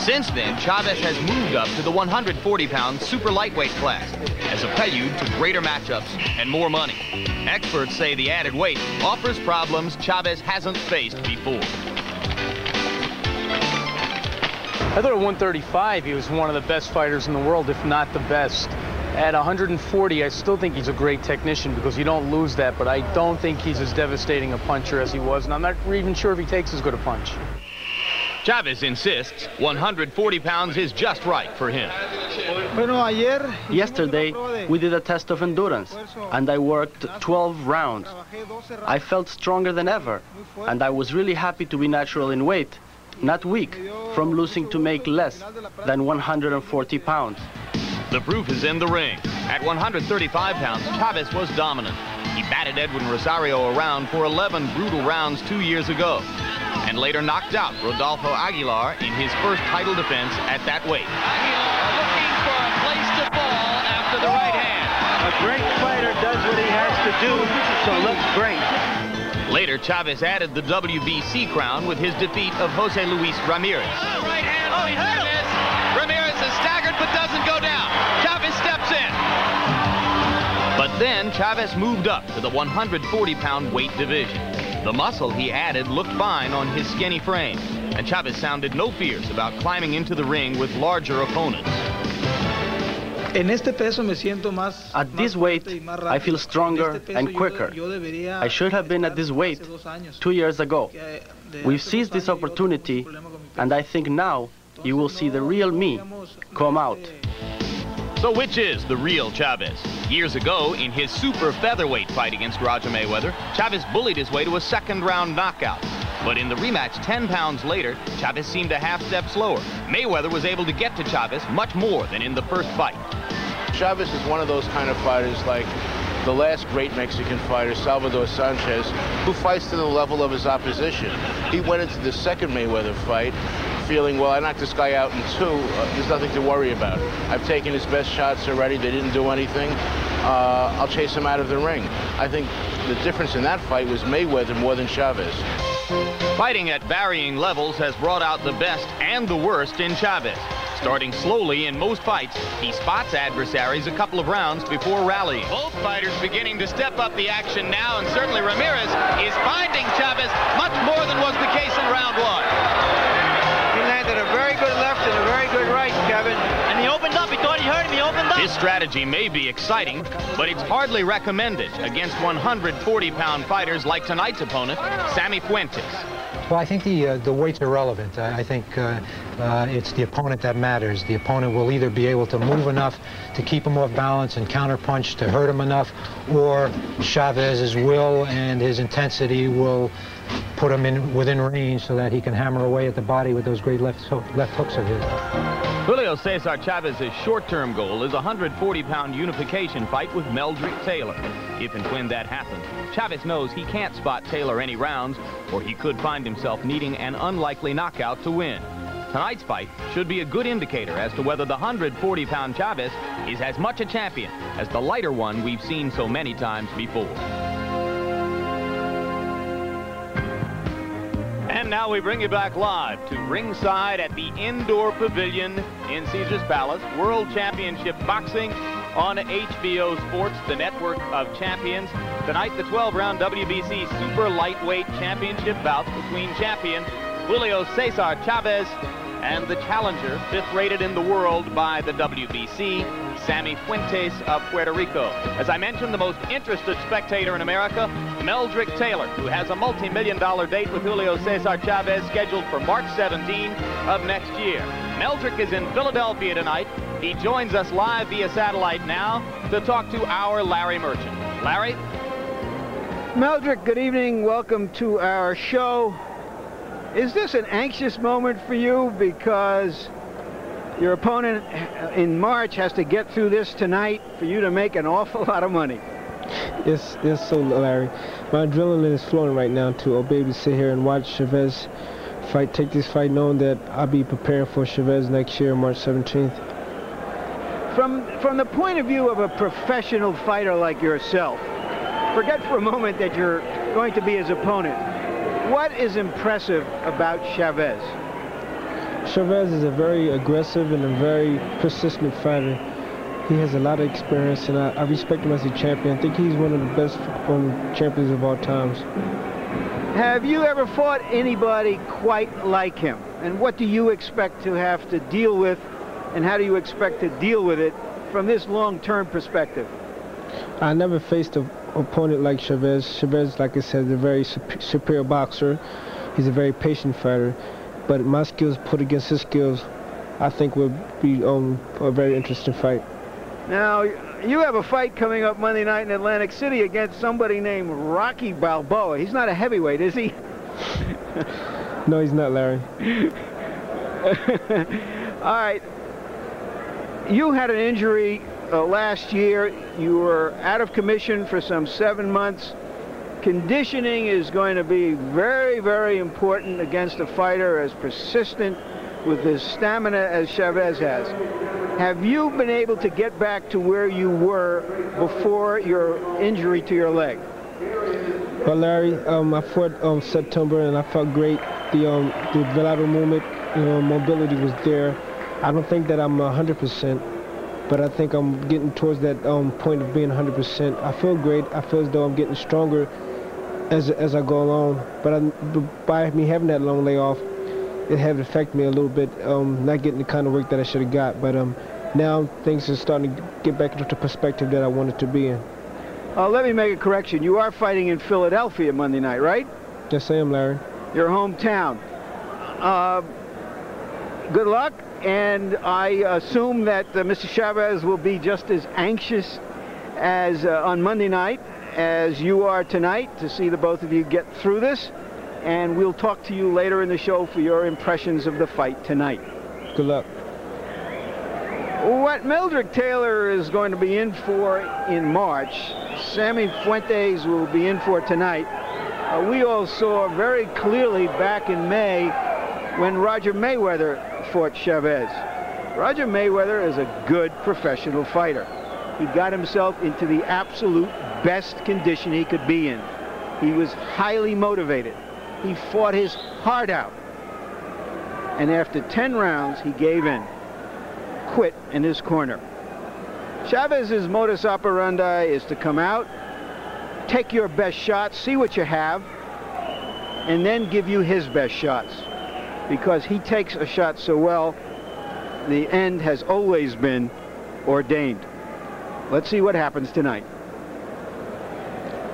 Since then, Chavez has moved up to the 140-pound super lightweight class as a prelude to greater matchups and more money. Experts say the added weight offers problems Chavez hasn't faced before. I thought at 135 he was one of the best fighters in the world, if not the best. At 140, I still think he's a great technician because you don't lose that, but I don't think he's as devastating a puncher as he was, and I'm not even sure if he takes as good a punch. Chavez insists 140 pounds is just right for him. Yesterday, we did a test of endurance, and I worked 12 rounds. I felt stronger than ever, and I was really happy to be natural in weight, not weak, from losing to make less than 140 pounds. The proof is in the ring. At 135 pounds, Chavez was dominant. He batted Edwin Rosario around for 11 brutal rounds 2 years ago, and later knocked out Rodolfo Aguilar in his first title defense at that weight. Aguilar looking for a place to fall after the right hand. A great fighter does what he has to do, so looks great. Later, Chavez added the WBC crown with his defeat of Jose Luis Ramirez. Oh, right hand by Chavez. Ramirez is staggered but doesn't go down. Chavez steps in. But then Chavez moved up to the 140-pound weight division. The muscle he added looked fine on his skinny frame, and Chavez sounded no fears about climbing into the ring with larger opponents. At this weight, I feel stronger and quicker. I should have been at this weight 2 years ago. We've seized this opportunity, and I think now you will see the real me come out. So which is the real Chavez? Years ago, in his super featherweight fight against Roger Mayweather, Chavez bullied his way to a second-round knockout. But in the rematch 10 pounds later, Chavez seemed a half-step slower. Mayweather was able to get to Chavez much more than in the first fight. Chavez is one of those kind of fighters like the last great Mexican fighter, Salvador Sanchez, who fights to the level of his opposition. He went into the second Mayweather fight feeling, well, I knocked this guy out in 2, there's nothing to worry about. I've taken his best shots already, they didn't do anything. I'll chase him out of the ring. I think the difference in that fight was Mayweather more than Chavez. Fighting at varying levels has brought out the best and the worst in Chavez. Starting slowly in most fights, he spots adversaries a couple of rounds before rallying. Both fighters beginning to step up the action now, and certainly Ramirez is finding Chavez much more than was the case in round 1. He landed a very good left and a very good right, Kevin. And he opened up. He thought he hurt him. He opened up. This strategy may be exciting, but it's hardly recommended against 140-pound fighters like tonight's opponent, Sammy Fuentes. Well, I think the weight's irrelevant. I think it's the opponent that matters. The opponent will either be able to move enough to keep him off balance and counterpunch to hurt him enough, or Chavez's will and his intensity will put him in within range so that he can hammer away at the body with those great left hooks of his. Julio Cesar Chavez's short-term goal is a 140-pound unification fight with Meldrick Taylor. If and when that happens, Chavez knows he can't spot Taylor any rounds, or he could find himself needing an unlikely knockout to win. Tonight's fight should be a good indicator as to whether the 140-pound Chavez is as much a champion as the lighter one we've seen so many times before. And now we bring you back live to ringside at the Indoor Pavilion in Caesar's Palace. World Championship Boxing on HBO Sports, the network of champions. Tonight, the 12-round WBC Super Lightweight Championship bout between champion Julio Cesar Chavez and the challenger, 5th rated in the world by the WBC, Sammy Fuentes of Puerto Rico. As I mentioned, the most interested spectator in America, Meldrick Taylor, who has a multi-million-dollar date with Julio Cesar Chavez scheduled for March 17 of next year. Meldrick is in Philadelphia tonight. He joins us live via satellite now to talk to our Larry Merchant. Larry? Meldrick, good evening. Welcome to our show. Is this an anxious moment for you because your opponent in March has to get through this tonight for you to make an awful lot of money? Yes, so Larry. My adrenaline is flowing right now to be able to sit here and watch Chavez fight, take this fight knowing that I'll be preparing for Chavez next year, March 17th. From the point of view of a professional fighter like yourself, forget for a moment that you're going to be his opponent. What is impressive about Chavez? Chavez is a very aggressive and a very persistent fighter. He has a lot of experience, and I respect him as a champion. I think he's one of the best champions of all times. Have you ever fought anybody quite like him? And what do you expect to have to deal with, and how do you expect to deal with it from this long-term perspective? I never faced an opponent like Chavez. Chavez, like I said, is a very superior boxer. He's a very patient fighter. But my skills put against his skills, I think would be a very interesting fight. Now, you have a fight coming up Monday night in Atlantic City against somebody named Rocky Balboa. He's not a heavyweight, is he? No, he's not, Larry. All right. You had an injury last year. You were out of commission for some 7 months. Conditioning is going to be very, very important against a fighter as persistent with his stamina as Chavez has. Have you been able to get back to where you were before your injury to your leg? Well, Larry, I fought September, and I felt great. The lateral movement, mobility was there. I don't think that I'm 100%, but I think I'm getting towards that point of being 100%. I feel great. I feel as though I'm getting stronger as I go along. But by me having that long layoff, it had affected me a little bit, not getting the kind of work that I should have got. But now things are starting to get back into the perspective that I wanted to be in. Let me make a correction. You are fighting in Philadelphia Monday night, right? Yes, I am, Larry. Your hometown. Good luck, and I assume that Mr. Chavez will be just as anxious as on Monday night as you are tonight to see the both of you get through this, and we'll talk to you later in the show for your impressions of the fight tonight. Good luck. What Meldrick Taylor is going to be in for in March, Sammy Fuentes will be in for tonight. We all saw very clearly back in May when Roger Mayweather fought Chavez. Roger Mayweather is a good professional fighter. He got himself into the absolute best condition he could be in. He was highly motivated. He fought his heart out. And after 10 rounds, he gave in, quit in his corner. Chavez's modus operandi is to come out, take your best shots, see what you have, and then give you his best shots. Because he takes a shot so well, the end has always been ordained. Let's see what happens tonight.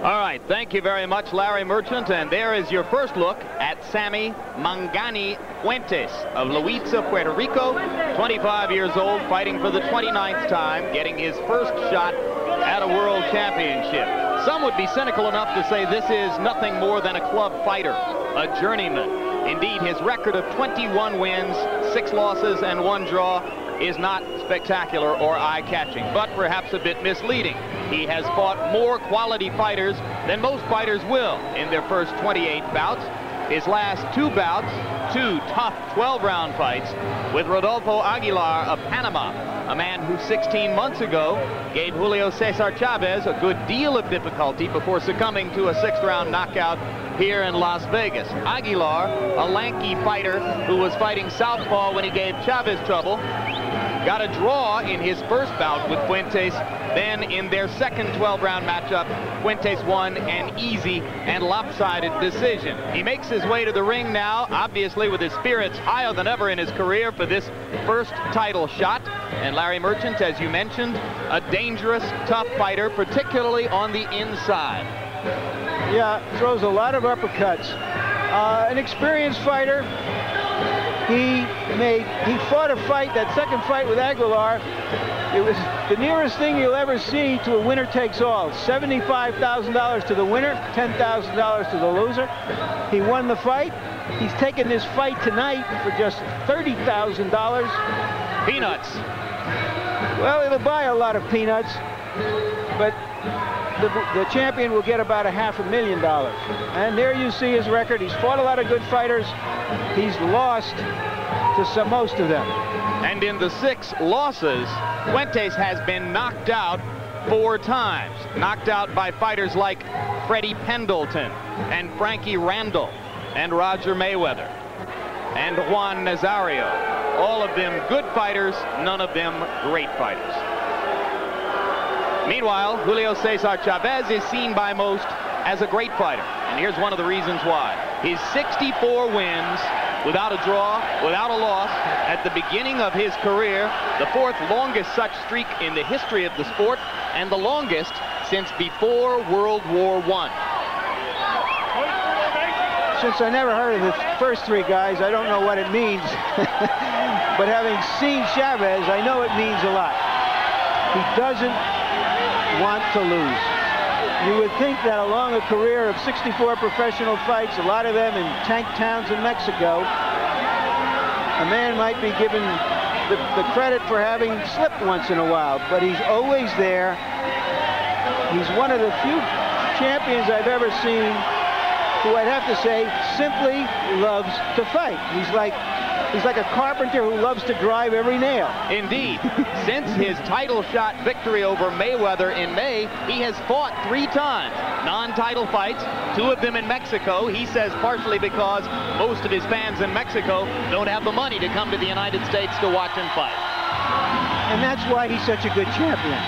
All right, thank you very much, Larry Merchant. And there is your first look at Sammy Mangani Fuentes of Loiza, Puerto Rico, 25 years old, fighting for the 29th time, getting his first shot at a world championship. Some would be cynical enough to say this is nothing more than a club fighter, a journeyman. Indeed, his record of 21 wins, 6 losses, and 1 draw is not spectacular or eye-catching, but perhaps a bit misleading. He has fought more quality fighters than most fighters will in their first 28 bouts. His last 2 bouts, 2 tough 12-round fights with Rodolfo Aguilar of Panama, a man who 16 months ago gave Julio Cesar Chavez a good deal of difficulty before succumbing to a 6th-round knockout here in Las Vegas. Aguilar, a lanky fighter who was fighting southpaw when he gave Chavez trouble, got a draw in his first bout with Fuentes. Then in their second 12-round matchup, Fuentes won an easy and lopsided decision. He makes his way to the ring now, obviously with his spirits higher than ever in his career for this first title shot. And Larry Merchant, as you mentioned, a dangerous, tough fighter, particularly on the inside. Yeah, throws a lot of uppercuts. An experienced fighter. He fought a fight, that second fight with Aguilar. It was the nearest thing you'll ever see to a winner takes all. $75,000 to the winner, $10,000 to the loser. He won the fight. He's taken this fight tonight for just $30,000. Peanuts. Well, it'll buy a lot of peanuts, but the champion will get about $500,000. And there you see his record. He's fought a lot of good fighters. He's lost to most of them. And in the 6 losses, Fuentes has been knocked out 4 times. Knocked out by fighters like Freddie Pendleton and Frankie Randall and Roger Mayweather and Juan Nazario All of them good fighters, none of them great fighters. Meanwhile, Julio Cesar Chavez is seen by most as a great fighter, and here's one of the reasons why. His 64 wins without a draw, without a loss, at the beginning of his career, the 4th longest such streak in the history of the sport, and the longest since before World War I. Since I never heard of the first 3 guys, I don't know what it means. But having seen Chavez, I know it means a lot. He doesn't want to lose. You would think that along a career of 64 professional fights, a lot of them in tank towns in Mexico, a man might be given the credit for having slipped once in a while, but he's always there. He's one of the few champions I've ever seen who I'd have to say simply loves to fight. He's like a carpenter who loves to drive every nail. Indeed. Since his title shot victory over Mayweather in May, he has fought 3 times. Non-title fights, 2 of them in Mexico. He says partially because most of his fans in Mexico don't have the money to come to the United States to watch him fight. And that's why he's such a good champion.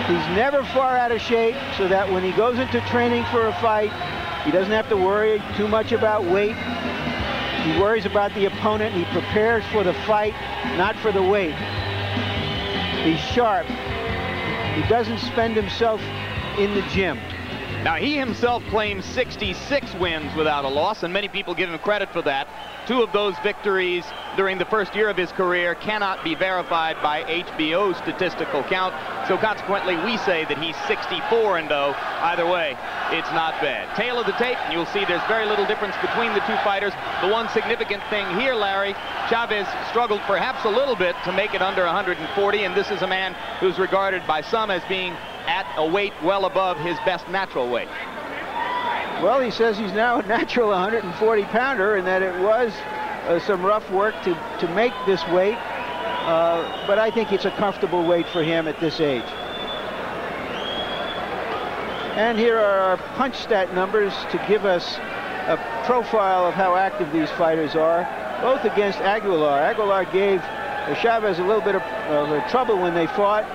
He's never far out of shape, so that when he goes into training for a fight, he doesn't have to worry too much about weight. He worries about the opponent. He prepares for the fight, not for the weight. He's sharp. He doesn't spend himself in the gym. Now, he himself claims 66 wins without a loss, and many people give him credit for that. 2 of those victories during the first year of his career cannot be verified by HBO's statistical count, so consequently we say that he's 64-0. Either way, it's not bad. Tail of the tape, and you'll see there's very little difference between the 2 fighters. The one significant thing here, Larry, Chavez struggled perhaps a little bit to make it under 140, and this is a man who's regarded by some as being at a weight well above his best natural weight. Well, he says he's now a natural 140-pounder, and that it was some rough work to make this weight, but I think it's a comfortable weight for him at this age. And here are our punch stat numbers to give us a profile of how active these fighters are, both against Aguilar. Aguilar gave Chavez a little bit of trouble when they fought.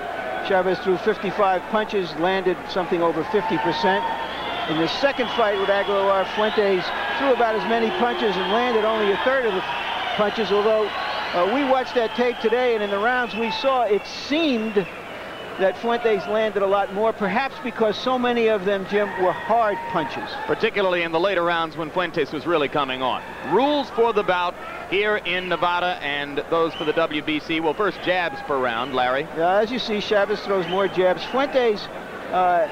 Chavez threw 55 punches, landed something over 50%. In the second fight with Aguilar, Fuentes threw about as many punches and landed only a third of the punches, although we watched that tape today, and in the rounds we saw, it seemed that Fuentes landed a lot more, perhaps because so many of them, Jim, were hard punches. Particularly in the later rounds when Fuentes was really coming on. Rules for the bout here in Nevada and those for the WBC. Well, first jabs per round, Larry. As you see, Chavez throws more jabs. Fuentes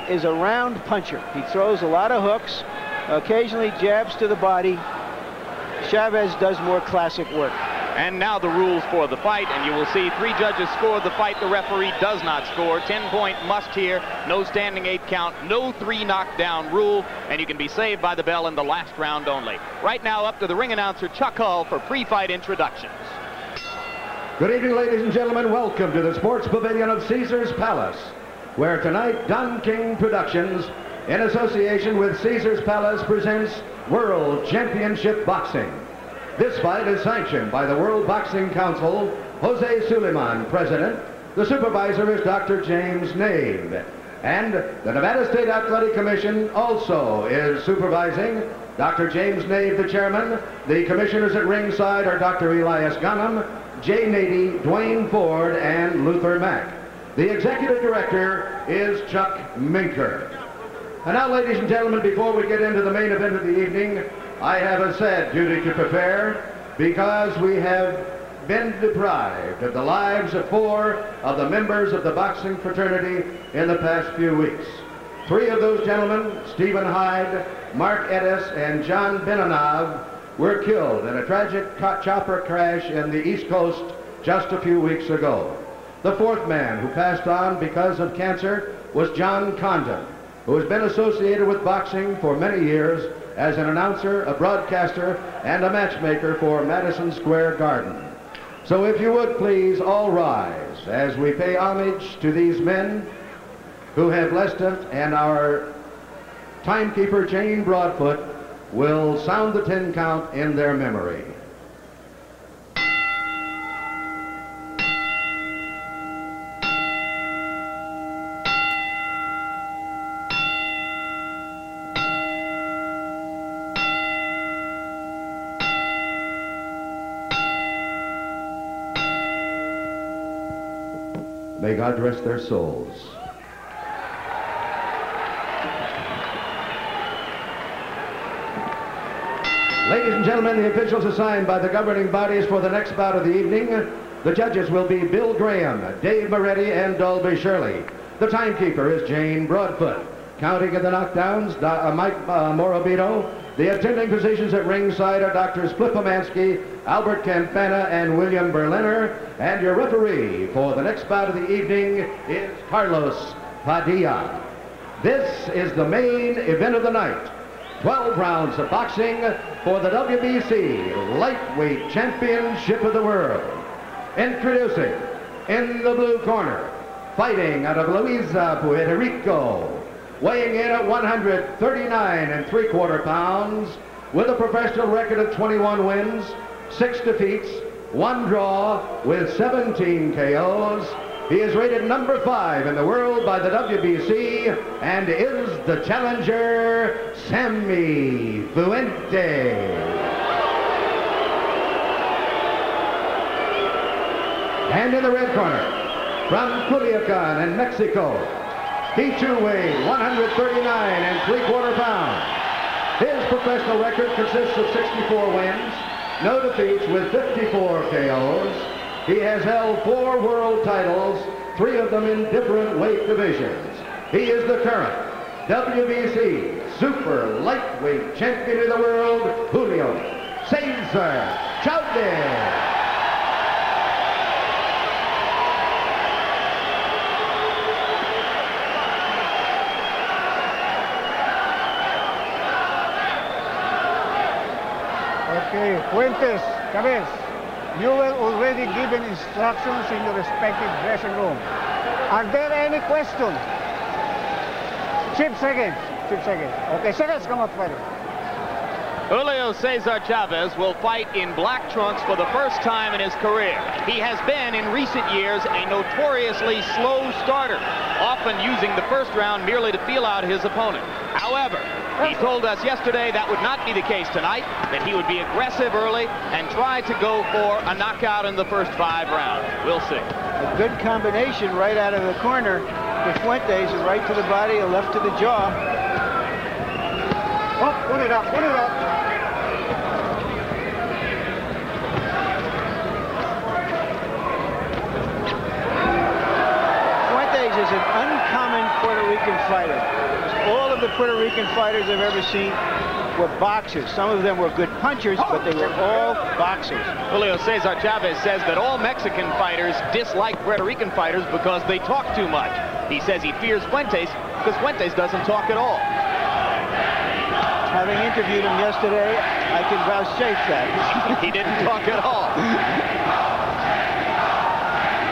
is a round puncher. He throws a lot of hooks, occasionally jabs to the body. Chavez does more classic work. And now the rules for the fight, and you will see 3 judges score the fight. The referee does not score. 10-point must here. No standing 8 count. No 3 knockdown rule. And you can be saved by the bell in the last round only. Right now, up to the ring announcer, Chuck Hull, for pre-fight introductions. Good evening, ladies and gentlemen. Welcome to the Sports Pavilion of Caesar's Palace, where tonight Don King Productions, in association with Caesar's Palace, presents World Championship Boxing. This fight is sanctioned by the World Boxing Council, Jose Suleiman, president. The supervisor is Dr. James Nave. And the Nevada State Athletic Commission also is supervising. Dr. James Nave, the chairman. The commissioners at ringside are Dr. Elias Gunham, Jay Nady, Dwayne Ford, and Luther Mack. The executive director is Chuck Minker. And now, ladies and gentlemen, before we get into the main event of the evening, I have a sad duty to prepare, because we have been deprived of the lives of 4 of the members of the boxing fraternity in the past few weeks. 3 of those gentlemen, Stephen Hyde, Mark Edis, and John Benanov, were killed in a tragic chopper crash in the East Coast just a few weeks ago. The 4th man who passed on because of cancer was John Condon, who has been associated with boxing for many years as an announcer, a broadcaster, and a matchmaker for Madison Square Garden. So if you would please all rise as we pay homage to these men who have left us, and our timekeeper, Jane Broadfoot, will sound the 10 count in their memory. May God rest their souls. Ladies and gentlemen, the officials assigned by the governing bodies for the next bout of the evening. The judges will be Bill Graham, Dave Moretti, and Dolby Shirley. The timekeeper is Jane Broadfoot. Counting in the knockdowns, Mike Morabito. The attending physicians at ringside are Drs. Flip Pomansky, Albert Campana, and William Berliner. And your referee for the next bout of the evening is Carlos Padilla. This is the main event of the night. 12 rounds of boxing for the WBC Lightweight Championship of the World. Introducing, in the blue corner, fighting out of Luisa, Puerto Rico, weighing in at 139 3/4 pounds, with a professional record of 21 wins, 6 defeats, 1 draw, with 17 KOs. He is rated number 5 in the world by the WBC and is the challenger, Sammy Fuentes. And in the red corner, from Culiacan in Mexico, he too weighed 139 3/4 pounds. His professional record consists of 64 wins, no defeats, with 54 KOs. He has held 4 world titles, 3 of them in different weight divisions. He is the current WBC Super Lightweight Champion of the world, Julio Cesar Chavez. Okay, Fuentes, Chavez, you were already given instructions in your respective dressing room. Are there any questions? Chip seconds. Okay, seconds, come up, fighter. Julio Cesar Chavez will fight in black trunks for the first time in his career. He has been, in recent years, a notoriously slow starter, often using the first round merely to feel out his opponent. However, he told us yesterday that would not be the case tonight, that he would be aggressive early and try to go for a knockout in the first 5 rounds. We'll see. A good combination right out of the corner with Fuentes, a right to the body, a left to the jaw. Oh, put it up. Fuentes is an uncommon Puerto Rican fighter. All of the Puerto Rican fighters I've ever seen were boxers. Some of them were good punchers, but they were all boxers. Julio Cesar Chavez says that all Mexican fighters dislike Puerto Rican fighters because they talk too much. He says he fears Fuentes because Fuentes doesn't talk at all. Having interviewed him yesterday, I can vouchsafe that. He didn't talk at all.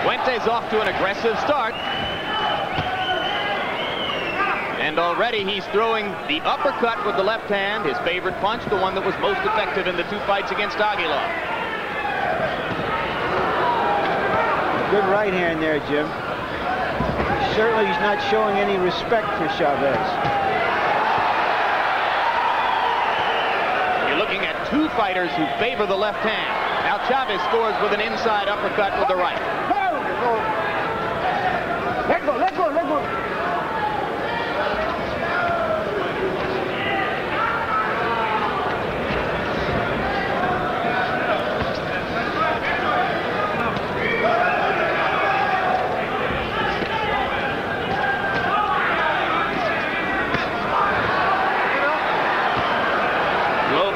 Fuentes off to an aggressive start. And already he's throwing the uppercut with the left hand, his favorite punch, the one that was most effective in the 2 fights against Aguilar. Good right hand there, Jim. Certainly he's not showing any respect for Chavez. You're looking at 2 fighters who favor the left hand. Now Chavez scores with an inside uppercut with the right. Let go.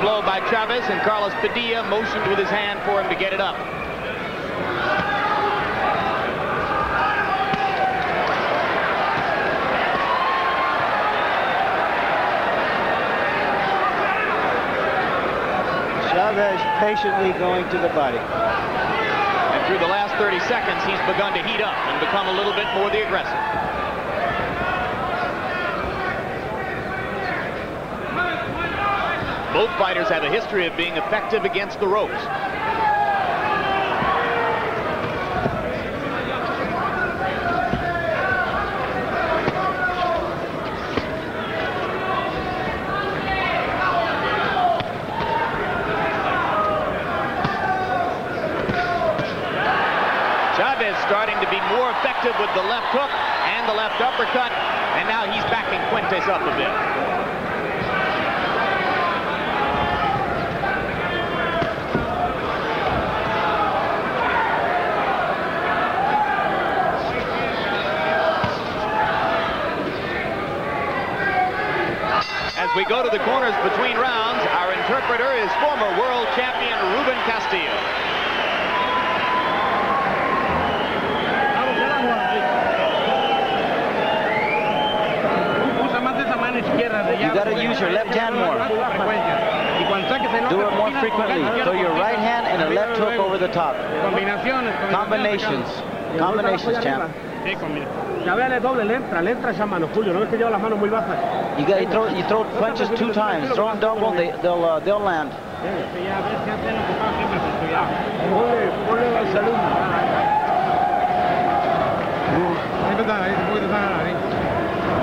Blow by Chavez, and Carlos Padilla motioned with his hand for him to get it up. Chavez patiently going to the body. And through the last 30 seconds, he's begun to heat up and become a little bit more the aggressor. Both fighters have a history of being effective against the ropes. Chavez starting to be more effective with the left hook and the left uppercut, and now he's backing Fuentes up a bit. As we go to the corners between rounds, our interpreter is former world champion Ruben Castillo. You got to use your left hand more. Do it more frequently. Throw your right hand and a left hook over the top. Combinations. Combinations, champ. Chavez doble, le entra esa mano, Julio. No es que lleva las manos muy bajas. You throw punches 2 times. Throw them double, they'll land.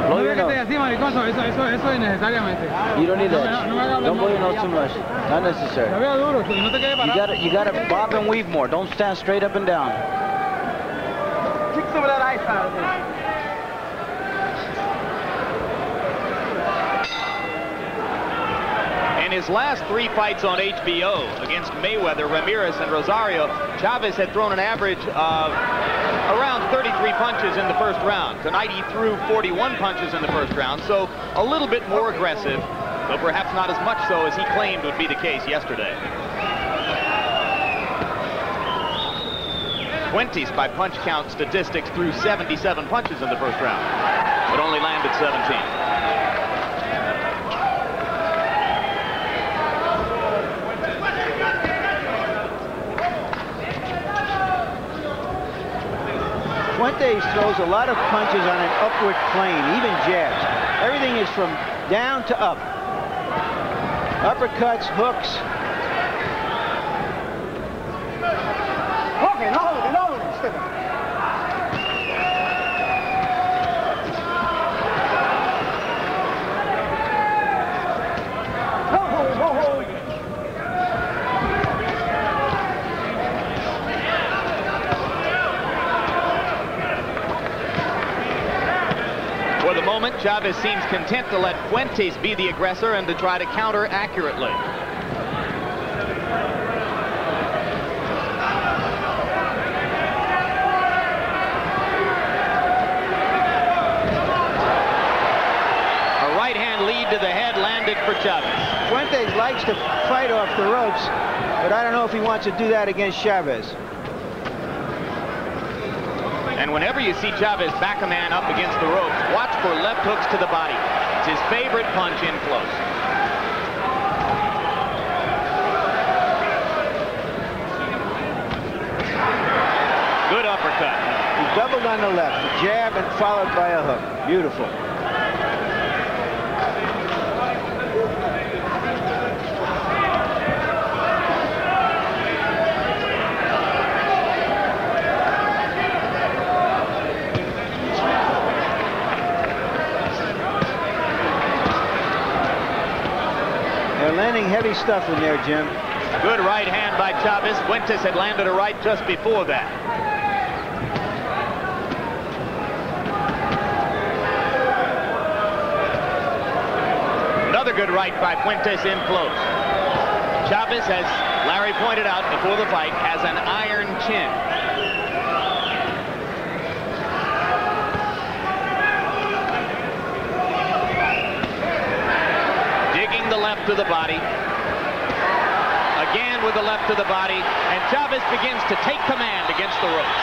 Blow your nose. You don't need that. Don't blow your nose too much. Not necessary. You gotta bob and weave more. Don't stand straight up and down. In his last 3 fights on HBO against Mayweather, Ramirez, and Rosario, Chavez had thrown an average of around 33 punches in the first round. Tonight he threw 41 punches in the first round, so a little bit more aggressive, though perhaps not as much so as he claimed would be the case yesterday. Fuentes, by punch count statistics, threw 77 punches in the first round, but only landed 17. Fuentes throws a lot of punches on an upward plane, even jabs. Everything is from down to up. Uppercuts, hooks. Okay, no. For the moment, Chavez seems content to let Fuentes be the aggressor and to try to counter accurately. A right hand lead to the head landed for Chavez. Fuentes likes to fight off the ropes, but I don't know if he wants to do that against Chavez. And whenever you see Chavez back a man up against the ropes, watch for left hooks to the body. It's his favorite punch in close. Good uppercut. He doubled on the left, a jab and followed by a hook. Beautiful. Landing heavy stuff in there, Jim. Good right hand by Chavez. Fuentes had landed a right just before that. Another good right by Fuentes in close. Chavez, as Larry pointed out before the fight, has an iron chin. The left to the body. Again with the left to the body, and Chavez begins to take command against the ropes.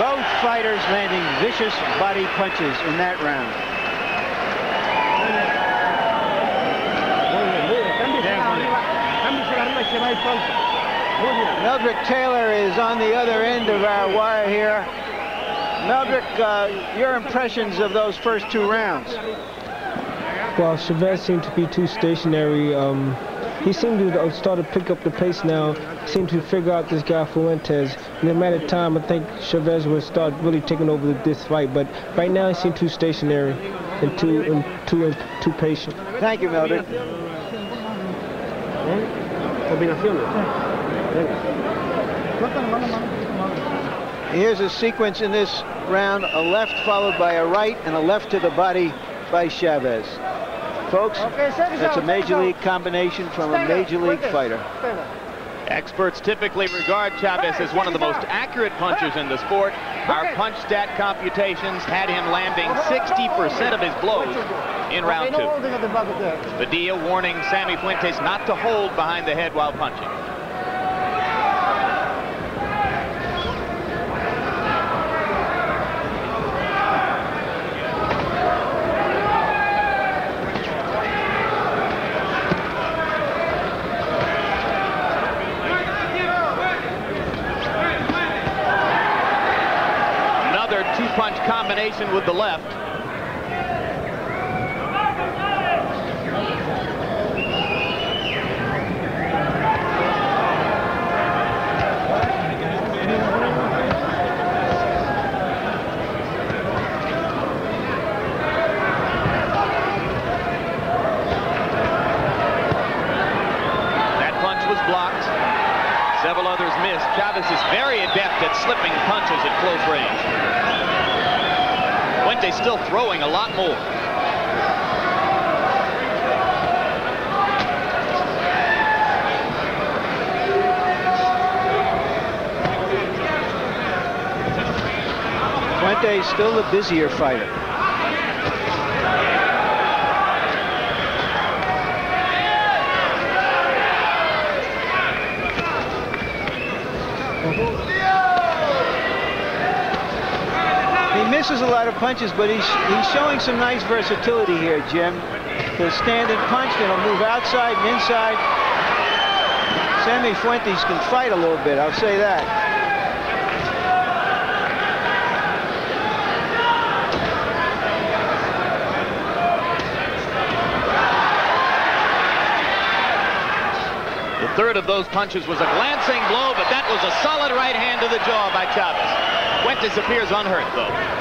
Both fighters landing vicious body punches in that round. Meldrick Taylor is on the other end of our wire here. Meldrick, your impressions of those first 2 rounds? Well, Chavez seemed to be too stationary. He seemed to start to pick up the pace now. Seemed to figure out this guy Fuentes. In a matter of time, I think Chavez will start really taking over this fight. But right now, he seemed too stationary. and too patient. Thank you, Mildred. Here's a sequence in this round, a left followed by a right and a left to the body by Chavez. Folks, that's a major league combination from a major league fighter. Experts typically regard Chavez as one of the most accurate punchers in the sport. Our punch stat computations had him landing 60% of his blows in round 2. Padilla warning Sammy Fuentes not to hold behind the head while punching. Two-punch combination with the left. That punch was blocked. Several others missed. Chavez is very adept at slipping punches at close range. Fuentes still throwing a lot more. Fuentes still the busier fighter. Misses a lot of punches, but he's showing some nice versatility here, Jim. He'll stand and punch, then he'll move outside and inside. Sammy Fuentes can fight a little bit, I'll say that. The third of those punches was a glancing blow, but that was a solid right hand to the jaw by Chavez. Fuentes appears unhurt, though.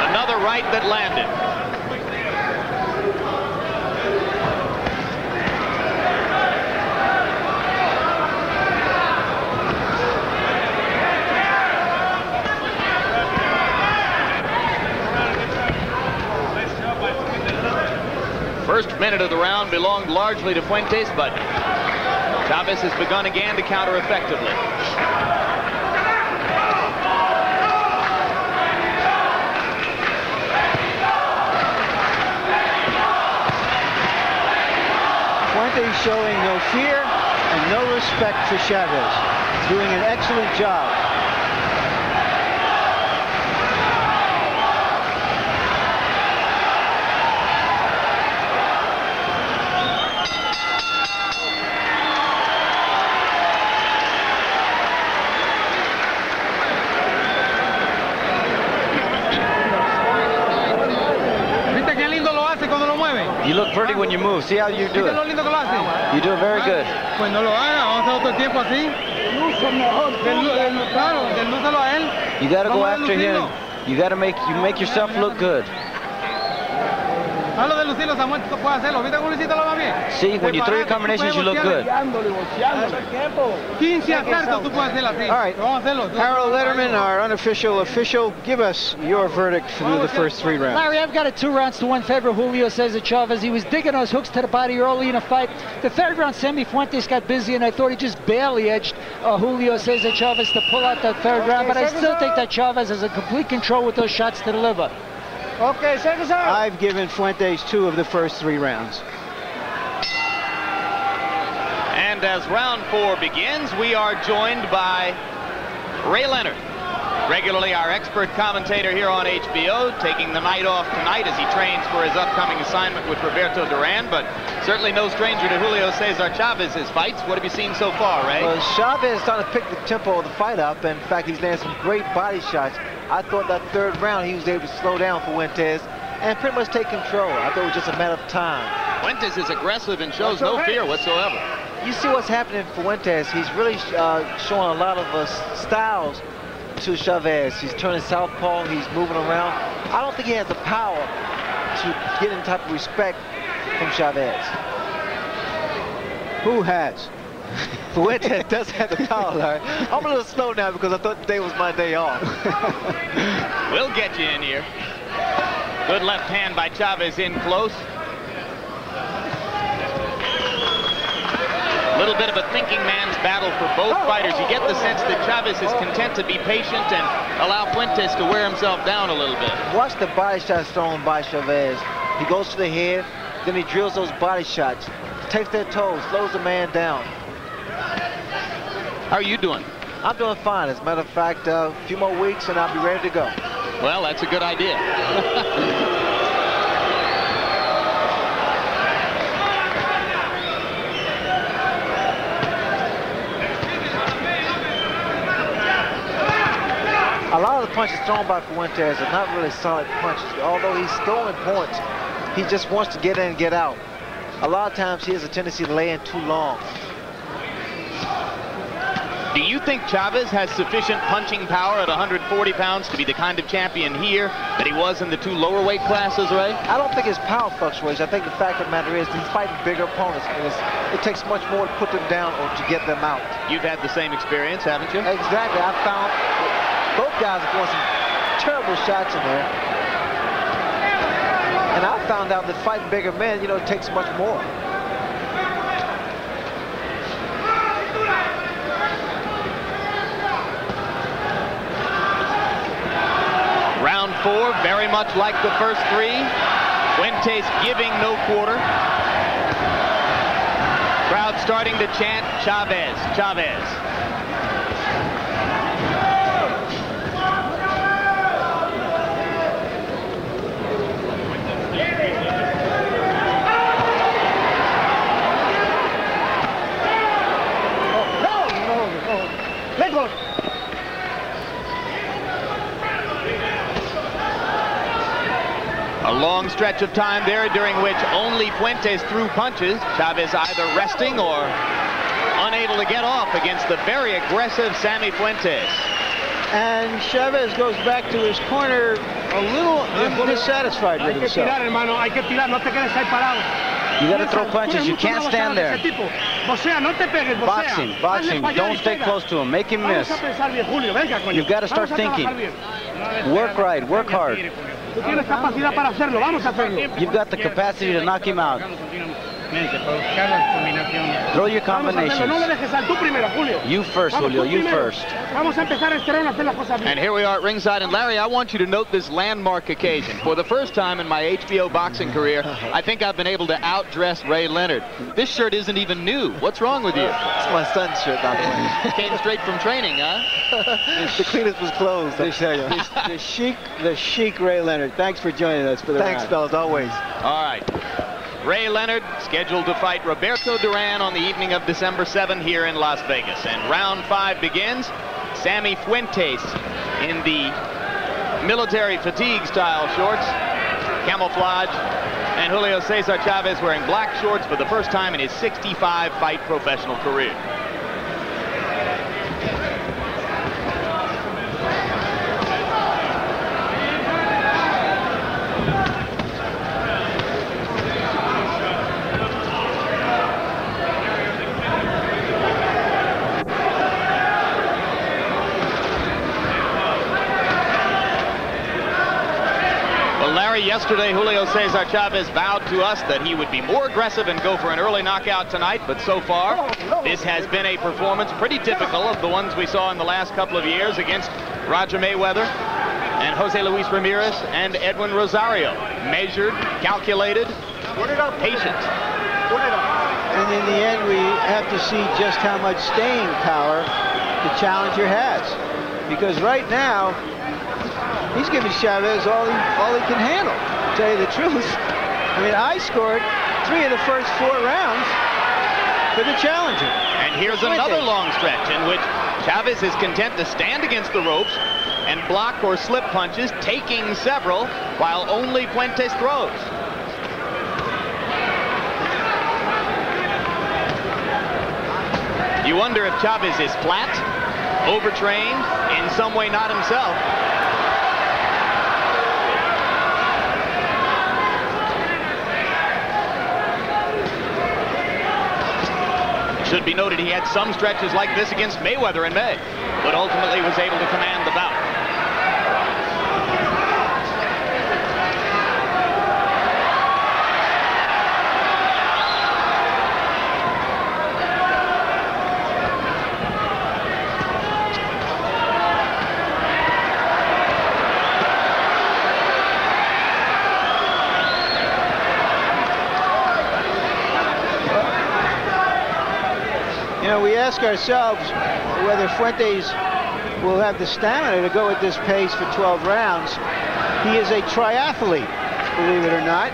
Another right that landed. First minute of the round belonged largely to Fuentes, but Chavez has begun again to counter effectively. Fuentes showing no fear and no respect for Chavez. Doing an excellent job. You look pretty when you move. See how you do it. You do it very good. You got to go after him. You got to make yourself look good. See, when you throw your combinations, you look good. All right, Harold Letterman, our unofficial official, give us your verdict through the first 3 rounds. Larry, I've got it 2 rounds to 1 favor Julio Cesar Chavez. He was digging those hooks to the body early in the fight. The 3rd round, Sammy Fuentes got busy, and I thought he just barely edged Julio Cesar Chavez to pull out that 3rd round. But I still think that Chavez has a complete control with those shots to the liver. Okay, Cesar. I've given Fuentes 2 of the first 3 rounds. And as round 4 begins, we are joined by Ray Leonard, regularly our expert commentator here on HBO, taking the night off tonight as he trains for his upcoming assignment with Roberto Duran, but certainly no stranger to Julio Cesar Chavez's fights. What have you seen so far, Ray? Well, Chavez is starting to pick the tempo of the fight up. In fact, he's landed some great body shots. I thought that 3rd round he was able to slow down Fuentes and pretty much take control. I thought it was just a matter of time. Fuentes is aggressive and shows no fear whatsoever. You see what's happening for Fuentes. He's really showing a lot of styles to Chavez. He's turning southpaw. He's moving around. I don't think he has the power to get any type of respect from Chavez. Who has? Fuentes does have the power, Larry. I'm a little slow now because I thought today was my day off. We'll get you in here. Good left hand by Chavez in close. A little bit of a thinking man's battle for both fighters. You get the sense that Chavez is content to be patient and allow Fuentes to wear himself down a little bit. Watch the body shots thrown by Chavez. He goes to the head, then he drills those body shots. Takes their toes, slows the man down. How are you doing? I'm doing fine. As a matter of fact, a few more weeks and I'll be ready to go. Well, that's a good idea. A lot of the punches thrown by Fuentes are not really solid punches. Although he's throwing points, he just wants to get in and get out. A lot of times he has a tendency to lay in too long. Do you think Chavez has sufficient punching power at 140 pounds to be the kind of champion here that he was in the two lower weight classes, Ray? I don't think his power fluctuates. I think the fact of the matter is he's fighting bigger opponents. And it takes much more to put them down or to get them out. You've had the same experience, haven't you? Exactly. I found both guys are throwing some terrible shots in there. And I found out that fighting bigger men, you know, it takes much more. Round 4, very much like the first 3. Fuentes giving no quarter. Crowd starting to chant Chavez, Chavez. Let go. A long stretch of time there during which only Fuentes threw punches. Chavez either resting or unable to get off against the very aggressive Sammy Fuentes. And Chavez goes back to his corner a little dissatisfied with himself. You got to throw punches. You can't stand there. Boxing, boxing. Don't stay close to him. Make him miss. You've got to start thinking. Work right, work hard. You've got the capacity to knock him out. Throw your combinations. You first, Julio, you first. And here we are at ringside, and Larry, I want you to note this landmark occasion. For the first time in my HBO boxing career, I think I've been able to outdress Ray Leonard. This shirt isn't even new. What's wrong with you? It's my son's shirt, by the way. Came straight from training, huh? The cleanest was closed, I tell you. The chic Ray Leonard. Thanks for joining us for the Thanks, fellas, always. All right. Ray Leonard scheduled to fight Roberto Duran on the evening of December 7 here in Las Vegas. And round 5 begins. Sammy Fuentes in the military fatigue style shorts, camouflage, and Julio Cesar Chavez wearing black shorts for the first time in his 65 fight professional career. Yesterday, Julio Cesar Chavez vowed to us that he would be more aggressive and go for an early knockout tonight, but so far, this has been a performance pretty typical of the ones we saw in the last couple of years against Roger Mayweather and Jose Luis Ramirez and Edwin Rosario. Measured, calculated, patient. And in the end, we have to see just how much staying power the challenger has. Because right now, he's giving Chavez all he can handle, to tell you the truth. I mean, I scored 3 of the first 4 rounds for the challenger. And here's another long stretch in which Chavez is content to stand against the ropes and block or slip punches, taking several, while only Fuentes throws. You wonder if Chavez is flat. overtrained, in some way not himself. Should be noted he had some stretches like this against Mayweather in May, but ultimately was able to command the bout. We ask ourselves whether Fuentes will have the stamina to go at this pace for 12 rounds. He is a triathlete, believe it or not.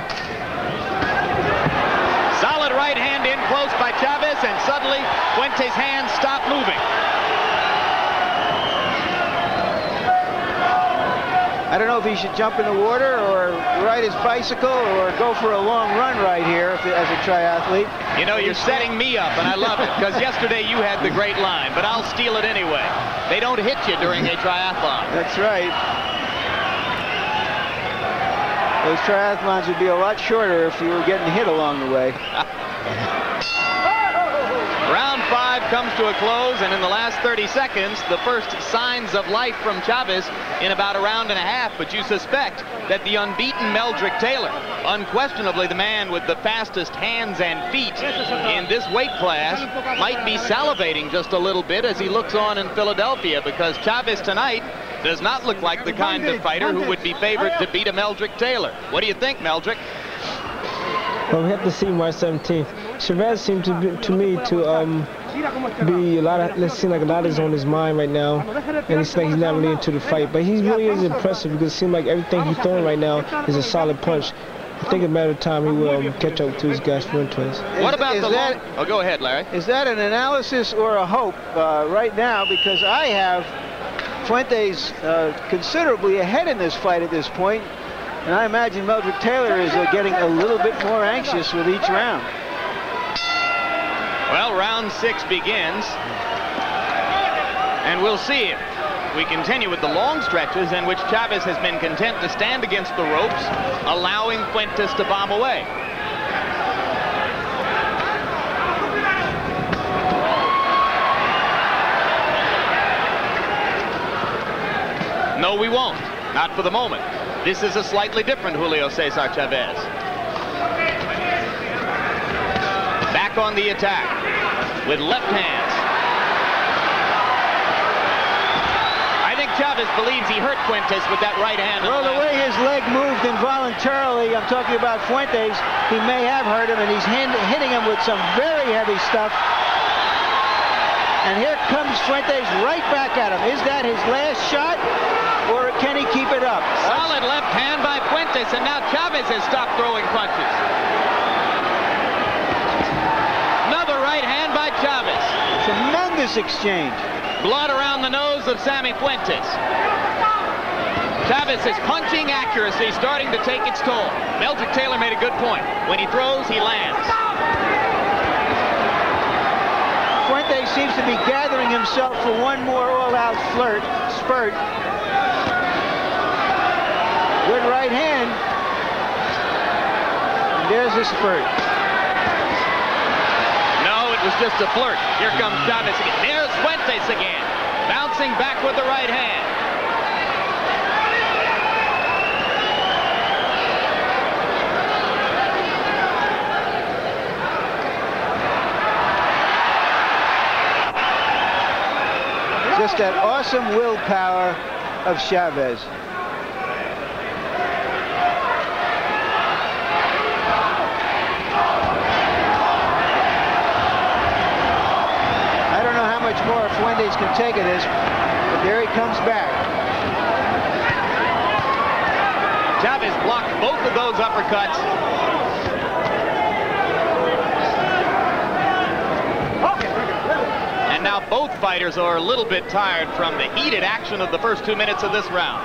Solid right hand in close by Chavez, and suddenly Fuentes' hands stop moving. I don't know if he should jump in the water or ride his bicycle or go for a long run right here as a triathlete. You know, you're setting me up, and I love it, because yesterday you had the great line, but I'll steal it anyway. They don't hit you during a triathlon. That's right. Those triathlons would be a lot shorter if you were getting hit along the way. Round 5 comes to a close, and in the last 30 seconds, the first signs of life from Chavez in about a round and a half, but you suspect that the unbeaten Meldrick Taylor, unquestionably the man with the fastest hands and feet in this weight class, might be salivating just a little bit as he looks on in Philadelphia, because Chavez tonight does not look like the kind of fighter who would be favored to beat a Meldrick Taylor. What do you think, Meldrick? Well, we have to see March 17th. Chavez seemed to me to be a lot of, let's see, like a lot is on his mind right now, and it's like he's not really into the fight. But he really is impressive, because it seems like everything he's throwing right now is a solid punch. I think it's a matter of time he will catch up to his guys Fuentes. What about the long... Oh, go ahead, Larry. Is that an analysis or a hope right now? Because I have Fuentes considerably ahead in this fight at this point. And I imagine Meldrick Taylor is getting a little bit more anxious with each round. Well, round 6 begins. And we'll see if we continue with the long stretches in which Chavez has been content to stand against the ropes, allowing Fuentes to bomb away. No, we won't. Not for the moment. This is a slightly different Julio Cesar Chavez. Back on the attack with left hands. I think Chavez believes he hurt Fuentes with that right hand. Well, the way his leg moved involuntarily, I'm talking about Fuentes, he may have hurt him, and he's hitting him with some very heavy stuff. And here comes Fuentes right back at him. Is that his last shot, or can he keep it up? Solid left hand by Fuentes, and now Chavez has stopped throwing punches. Another right hand by Chavez. Tremendous exchange. Blood around the nose of Sammy Fuentes. Chavez's punching accuracy starting to take its toll. Meldrick Taylor made a good point. When he throws, he lands. Fuentes seems to be gathering himself for one more all-out spurt. Good right hand. And there's a spurt. No, it was just a flirt. Here comes Chavez again. There's Fuentes again. Bouncing back with the right hand. Just that awesome willpower of Chavez. I don't know how much more Fuentes can take of this, but there he comes back. Chavez blocked both of those uppercuts. And now both fighters are a little bit tired from the heated action of the first 2 minutes of this round.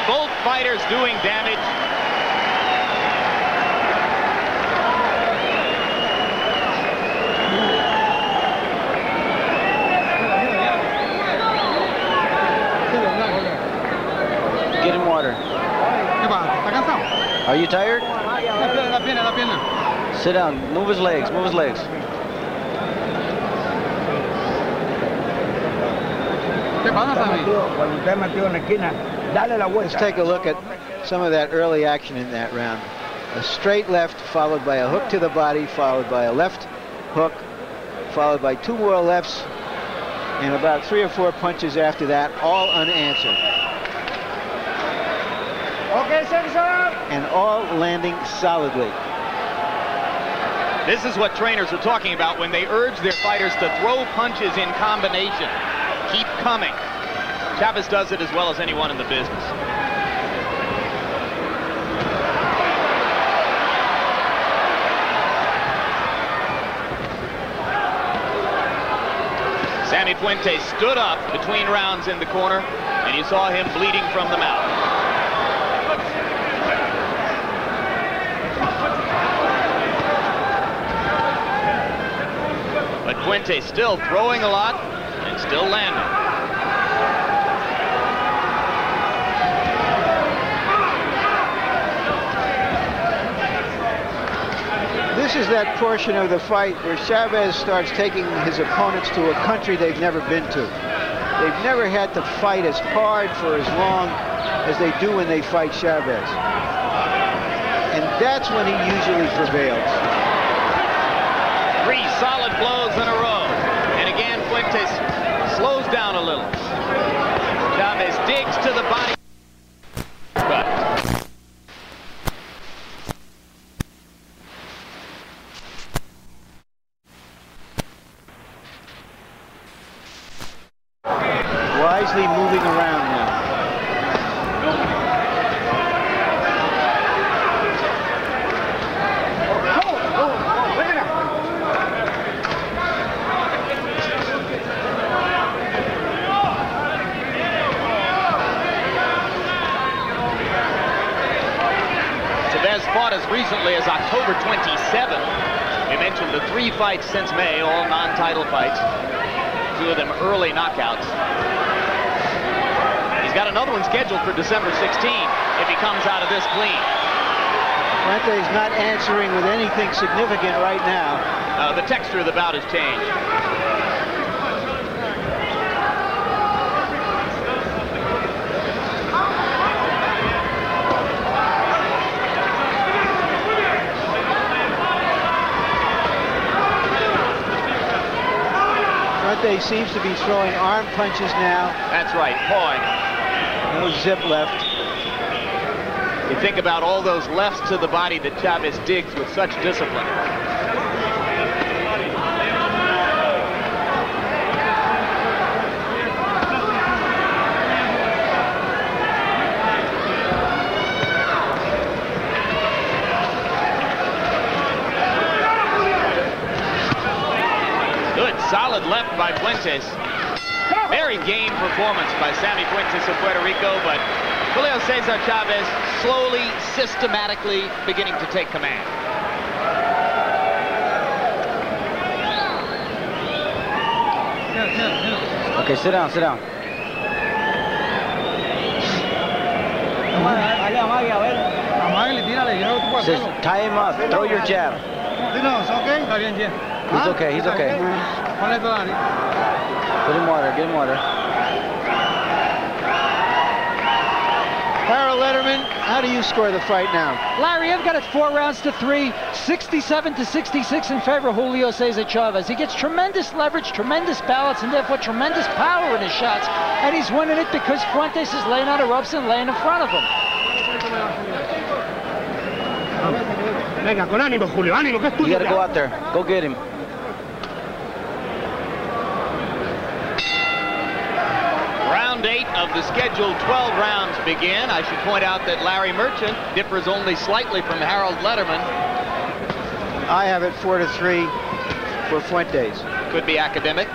Both fighters doing damage. Get him water. Are you tired? Sit down. Move his legs. Move his legs. Let's take a look at some of that early action in that round. A straight left followed by a hook to the body, followed by a left hook, followed by 2 more lefts, and about 3 or 4 punches after that, all unanswered. Okay, Cesar. And all landing solidly. This is what trainers are talking about when they urge their fighters to throw punches in combination. Keep coming. Chavez does it as well as anyone in the business. Sammy Fuentes stood up between rounds in the corner, and you saw him bleeding from the mouth. But Fuentes still throwing a lot and still landing. This is that portion of the fight where Chavez starts taking his opponents to a country they've never been to. They've never had to fight as hard for as long as they do when they fight Chavez. And that's when he usually prevails. 3 solid blows in a row. And again, Fuentes slows down a little. Chavez digs to the body. But wisely moving around now. Chavez fought as recently as October 27. We mentioned the 3 fights since May, all non-title fights. 2 of them early knockouts. He's got another one scheduled for December 16 if he comes out of this clean. Fuentes not answering with anything significant right now. The texture of the bout has changed. Fuentes seems to be throwing arm punches now. That's right, pawing. No zip left. You think about all those lefts to the body that Chavez digs with such discipline. Good, solid left by Fuentes. Very game performance by Sammy Fuentes of Puerto Rico, but Julio Cesar Chavez slowly, systematically beginning to take command. Okay, sit down, sit down. Says, tie him up, throw your jab. He's okay, he's okay. Get him water, get him water. Harold Letterman, how do you score the fight now? Larry, I've got it 4 rounds to 3, 67-66 in favor of Julio Cesar Chavez. He gets tremendous leverage, tremendous balance, and therefore tremendous power in his shots. And he's winning it because Fuentes is laying on the ropes and laying in front of him. Venga, con ánimo, Julio, ánimo, que es tuyo. You gotta go out there, go get him. Round 8 of the scheduled 12 rounds begin. I should point out that Larry Merchant differs only slightly from Harold Letterman. I have it 4-3 for Fuentes. Could be academic.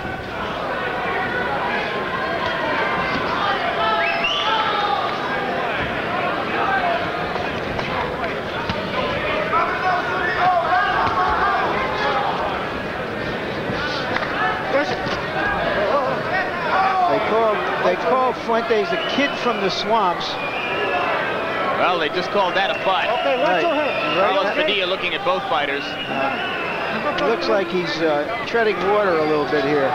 Fuentes, the kid from the swamps. Well, they just called that a fight. Okay, watch your head. Carlos Padilla looking at both fighters. It looks like he's treading water a little bit here.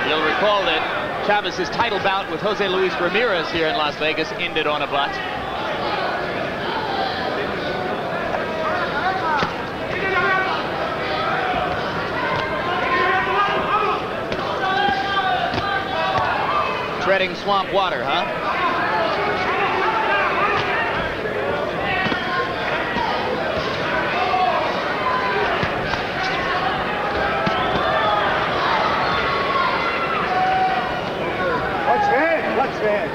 You'll recall that Chavez's title bout with Jose Luis Ramirez here in Las Vegas ended on a butt. Treading swamp water, huh? Watch your head. Watch your head.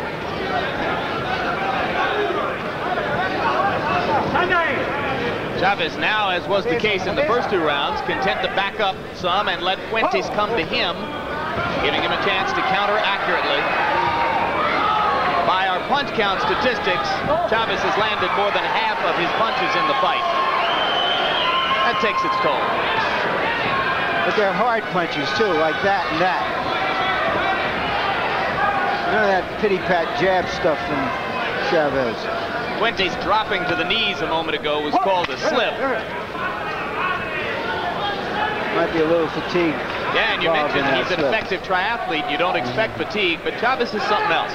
Chavez now, as was the case in the first two rounds, content to back up some and let Fuentes come to him, giving him a chance to counter accurately. By our punch count statistics, Chavez has landed more than half of his punches in the fight. That takes its toll. But they're hard punches, too, like that and that. None of that pity-pat jab stuff from Chavez. Fuentes dropping to the knees a moment ago was called a slip. Might be a little fatigued. Yeah, and you mentioned he's an effective triathlete. You don't expect fatigue, but Chavez is something else.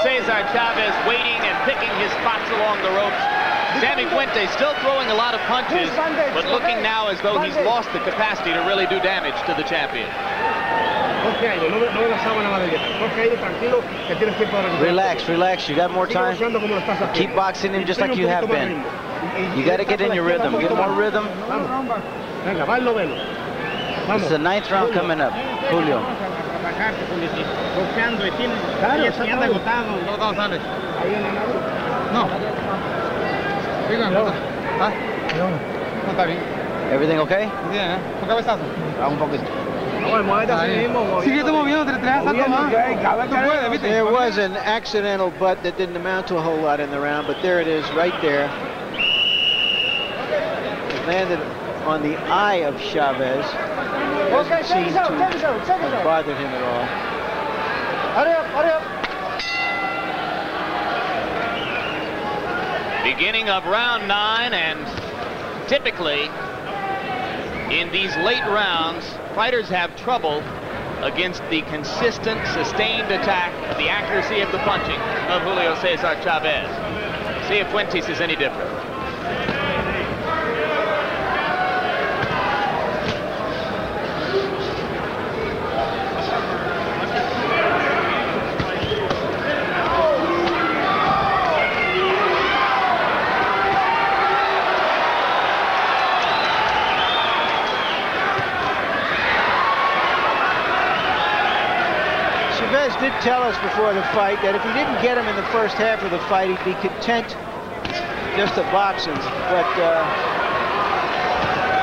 Cesar Chavez waiting and picking his spots along the ropes. Sammy Fuentes still throwing a lot of punches, but looking now as though he's lost the capacity to really do damage to the champion. Relax, relax. You got more time. Keep boxing him just like you have been. You got to get in your rhythm. Get more rhythm. This is the 9th round coming up. Julio. Everything okay? Yeah, un cabezazo. Un poquito. There was an accidental butt that didn't amount to a whole lot in the round, but there it is, right there. It landed on the eye of Chavez. Doesn't seem to have bothered him at all. Hurry up, hurry up. Beginning of round 9, and typically in these late rounds, fighters have trouble against the consistent, sustained attack, the accuracy of the punching of Julio Cesar Chavez. See if Fuentes is any different. Chavez did tell us before the fight that if he didn't get him in the first half of the fight, he'd be content just to box him. But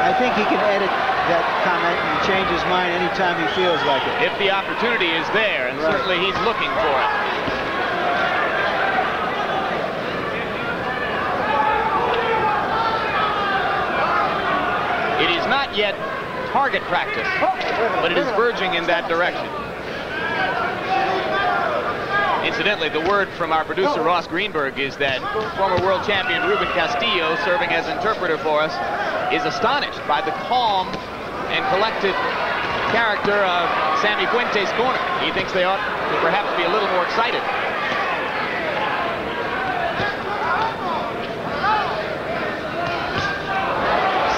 I think he can edit that comment and change his mind anytime he feels like it. If the opportunity is there, and certainly he's looking for it. It is not yet target practice, but it is verging in that direction. Incidentally, the word from our producer, Ross Greenberg, is that former world champion Ruben Castillo, serving as interpreter for us, is astonished by the calm and collected character of Sammy Fuentes' corner. He thinks they ought to perhaps be a little more excited.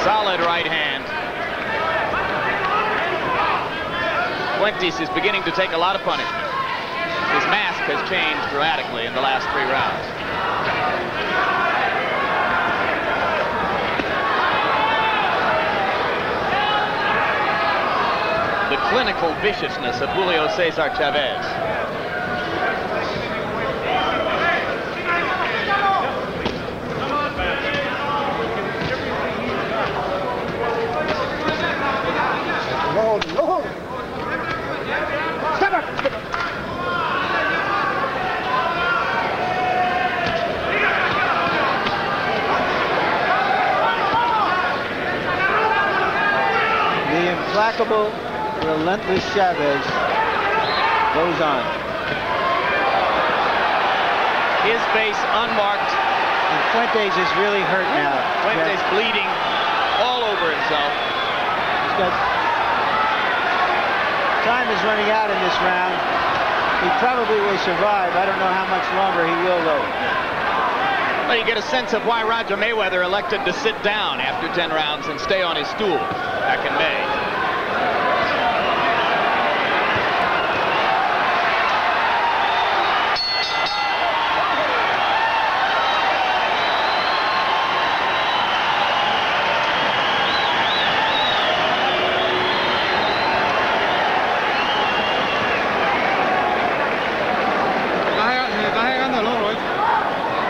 Solid right hand. Fuentes is beginning to take a lot of punishment. His mask has changed dramatically in the last 3 rounds. The clinical viciousness of Julio Cesar Chavez. Implacable, relentless Chavez goes on. His face unmarked. And Fuentes is really hurt now. Fuentes bleeding all over himself. He's got... Time is running out in this round. He probably will survive. I don't know how much longer he will, though. Well, you get a sense of why Roger Mayweather elected to sit down after 10 rounds and stay on his stool back in May.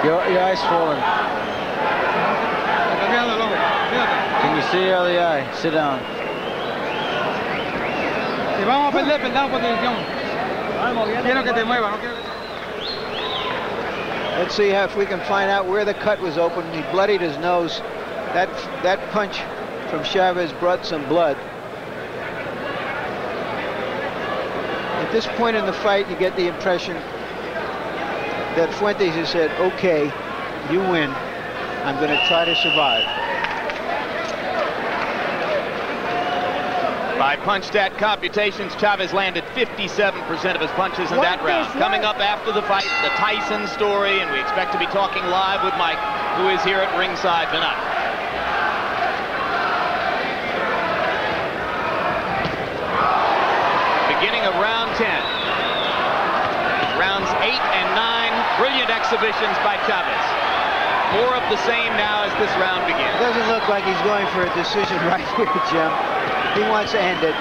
Your eye's swollen. Can you see out of the eye? Sit down. Let's see if we can find out where the cut was open. He bloodied his nose. That punch from Chavez brought some blood. At this point in the fight, you get the impression that Fuentes has said, okay, you win. I'm going to try to survive. By punch stat computations, Chavez landed 57% of his punches in that round. Coming up after the fight, the Tyson story, and we expect to be talking live with Mike, who is here at ringside tonight. Beginning of round 10. Rounds 8 and 9, brilliant exhibitions by Chavez. More of the same now as this round begins. It doesn't look like he's going for a decision right here, Jim. He wants to end it.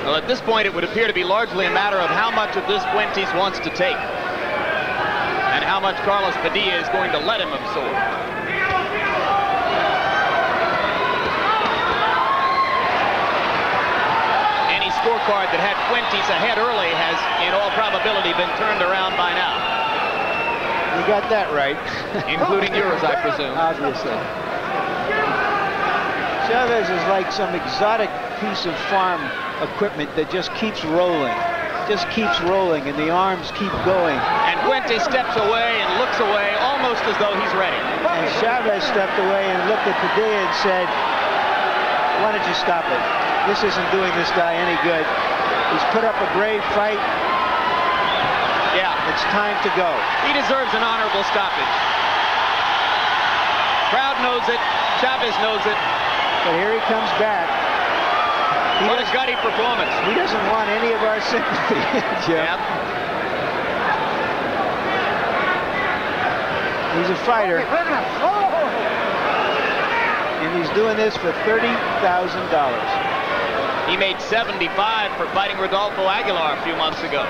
Well, at this point, it would appear to be largely a matter of how much of this Fuentes wants to take and how much Carlos Padilla is going to let him absorb. Any scorecard that had Fuentes ahead early has, in all probability, been turned around by now. You got that right. Including yours, I presume. Obviously. Chavez is like some exotic piece of farm equipment that just keeps rolling. And the arms keep going. And Fuentes steps away and looks away almost as though he's ready. And Chavez stepped away and looked at Padilla and said, why don't you stop it? This isn't doing this guy any good. He's put up a brave fight. Yeah. It's time to go. He deserves an honorable stoppage. Crowd knows it. Chavez knows it. But here he comes back. What a gutty performance. He doesn't want any of our sympathy, Jim. Yep. He's a fighter. And he's doing this for $30,000. He made $75 for fighting Rodolfo Aguilar a few months ago.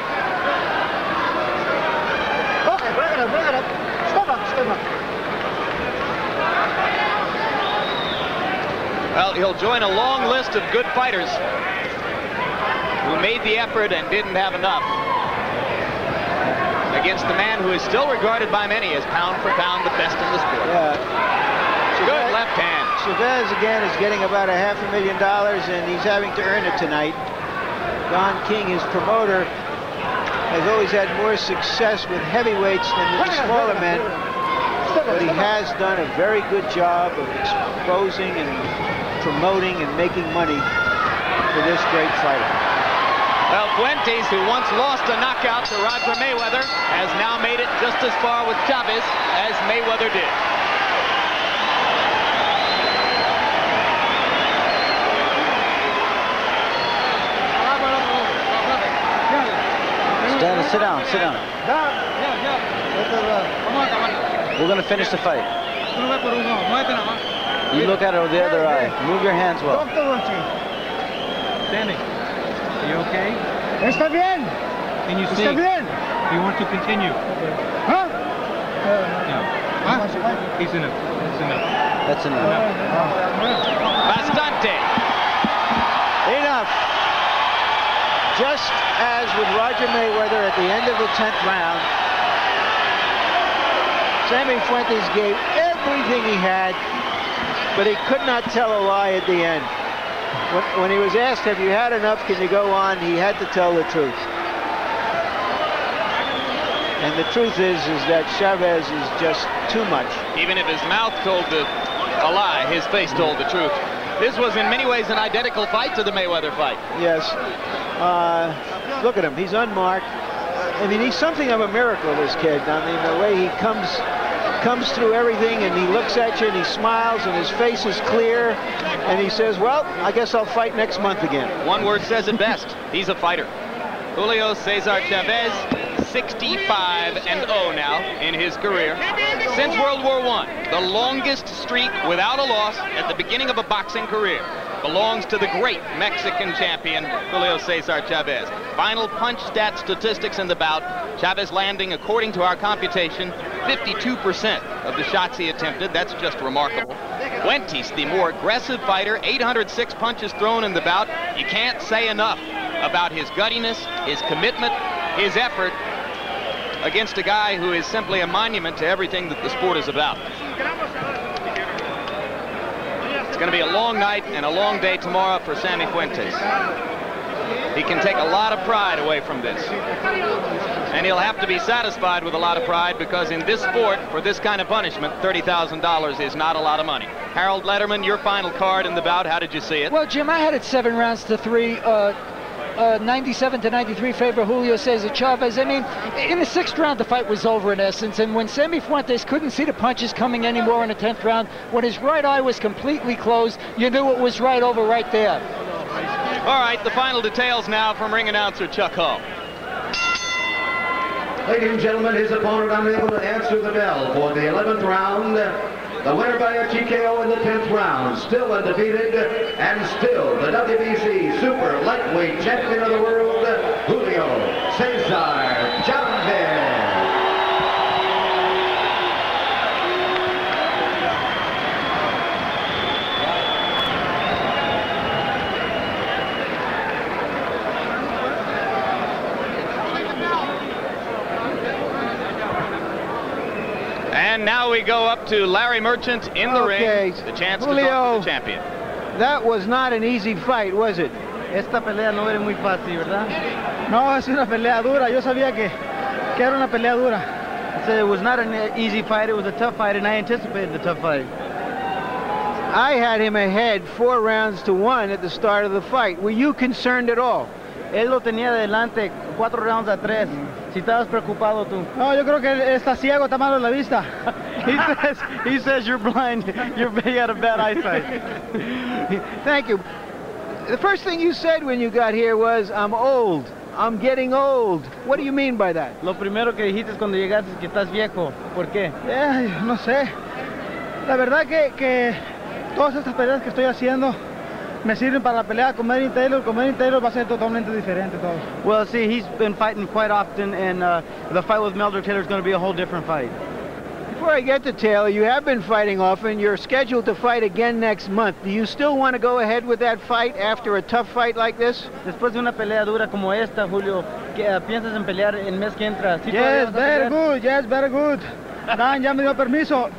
Well, he'll join a long list of good fighters who made the effort and didn't have enough against the man who is still regarded by many as pound for pound the best in the sport. Yeah. Good left hand. Chavez again is getting about $500,000 and he's having to earn it tonight. Don King, his promoter, has always had more success with heavyweights than with the smaller men, but he has done a very good job of exposing and promoting and making money for this great fighter. Well, Fuentes, who once lost a knockout to Roger Mayweather, has now made it just as far with Chavez as Mayweather did. Sit down, sit down. We're going to finish the fight. You look at it with the other eye. Move your hands well. Sammy, are you okay? Está bien. Can you see? Está bien. Do you want to continue? Huh? No. Huh? He's enough. That's enough. That's enough. Bastante. Enough. Just as with Roger Mayweather at the end of the 10th round, Sammy Fuentes gave everything he had, but he could not tell a lie at the end. When he was asked, have you had enough, can you go on, he had to tell the truth. And the truth is that Chavez is just too much. Even if his mouth told a lie, his face told the truth. This was in many ways an identical fight to the Mayweather fight. Yes. Look at him. He's unmarked. I mean, he's something of a miracle, this kid. I mean, the way he comes through everything, and he looks at you, and he smiles, and his face is clear, and he says, well, I guess I'll fight next month again. One word says it best. He's a fighter. Julio Cesar Chavez, 65-0 now in his career. Since World War I, the longest streak without a loss at the beginning of a boxing career belongs to the great Mexican champion, Julio Cesar Chavez. Final punch stat statistics in the bout, Chavez landing, according to our computation, 52% of the shots he attempted. That's just remarkable. Fuentes, the more aggressive fighter, 806 punches thrown in the bout. You can't say enough about his guttiness, his commitment, his effort against a guy who is simply a monument to everything that the sport is about. It's going to be a long night and a long day tomorrow for Sammy Fuentes. He can take a lot of pride away from this. And he'll have to be satisfied with a lot of pride, because in this sport, for this kind of punishment, $30,000 is not a lot of money. Harold Letterman, your final card in the bout, how did you see it? Well, Jim, I had it 7 rounds to 3. 97-93 favor Julio Cesar Chavez. I mean, in the 6th round, the fight was over in essence. And when Sammy Fuentes couldn't see the punches coming anymore in the 10th round, when his right eye was completely closed, you knew it was right over right there. All right, the final details now from ring announcer Chuck Hull. Ladies and gentlemen, his opponent unable to answer the bell for the 11th round. The winner by a TKO in the 10th round, still undefeated, and still the WBC Super Lightweight Champion of the World, Julio Cesar Chavez. And now we go up to Larry Merchant in the ring, the chance to talk to the champion. That was not an easy fight, was it? Esta pelea no era muy fácil, ¿verdad? No, es una pelea dura. Yo sabía que era una pelea dura. I said it was not an easy fight. It was a tough fight, and I anticipated the tough fight. I had him ahead 4 rounds to 1 at the start of the fight. Were you concerned at all? Él lo tenía adelante 4 rounds a 3. Si estabas preocupado tú. No, yo creo que él está ciego, está malo en la vista. he says you're blind. You had a bad eyesight. Thank you. The first thing you said when you got here was, I'm old. I'm getting old. What do you mean by that? Lo primero que dijiste cuando llegaste es que estás viejo. ¿Por qué? No sé. La verdad que todas estas peleas que estoy haciendo me sirven para la pelea con Melvin Taylor. Con Melvin Taylor va a ser totalmente diferente todo. Well, see, he's been fighting quite often, and the fight with Melvin Taylor is going to be a whole different fight. Before I get to Taylor, you have been fighting often. You're scheduled to fight again next month. Do you still want to go ahead with that fight after a tough fight like this? Después de una pelea dura como esta, Julio, ¿piensas en pelear el mes que entra? ¿Sí Yes, very good. Yes, very good. Dan ya me dio permiso.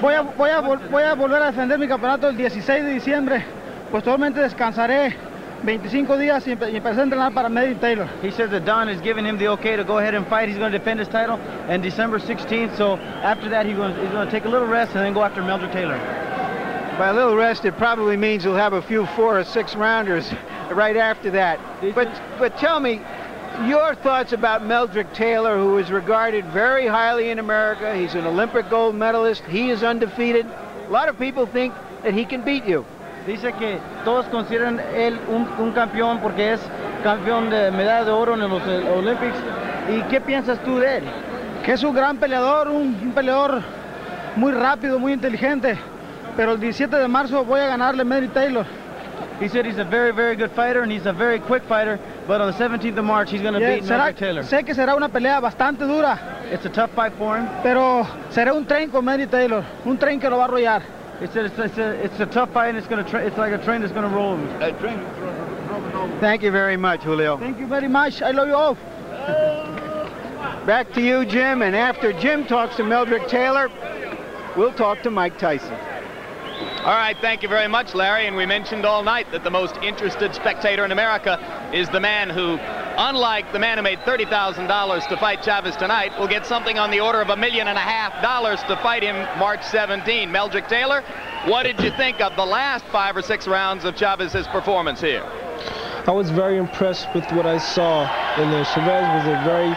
Voy a volver a defender mi campeonato el 16 de diciembre. Posteriormente descansaré 25 días y empecé a entrenar para Mildred Taylor. He says that Don has given him the okay to go ahead and fight. He's going to defend his title on December 16th. So after that, he's going to take a little rest and then go after Mildred Taylor. By a little rest, it probably means he'll have a few 4 or 6 rounders right after that. But tell me your thoughts about Mildred Taylor, who is regarded very highly in America. He's an Olympic gold medalist. He is undefeated. A lot of people think that he can beat you. Dice que todos consideran él un campeón porque es campeón de medalla de oro en los Olympics. ¿Y qué piensas tú de él? Que es un gran peleador, un peleador muy rápido, muy inteligente. Pero el 17 de marzo voy a ganarle a Mildred Taylor. He said he's a very, very good fighter and he's a very quick fighter. But on the 17th of March, he's going to beat Mildred Taylor. Sé que será una pelea bastante dura. It's a tough fight for him. Pero será un tren con Mildred Taylor. Un tren que lo va a arrollar. It's a tough fight, and it's like a train that's going to roll over. Thank you very much, Julio. Thank you very much. I love you all. Back to you, Jim, and after Jim talks to Mildred Taylor, we'll talk to Mike Tyson. All right, thank you very much, Larry. And we mentioned all night that the most interested spectator in America is the man who, unlike the man who made $30,000 to fight Chavez tonight, will get something on the order of $1.5 million to fight him March 17. Mildred Taylor, what did you think of the last 5 or 6 rounds of Chavez's performance here? I was very impressed with what I saw. And Chavez was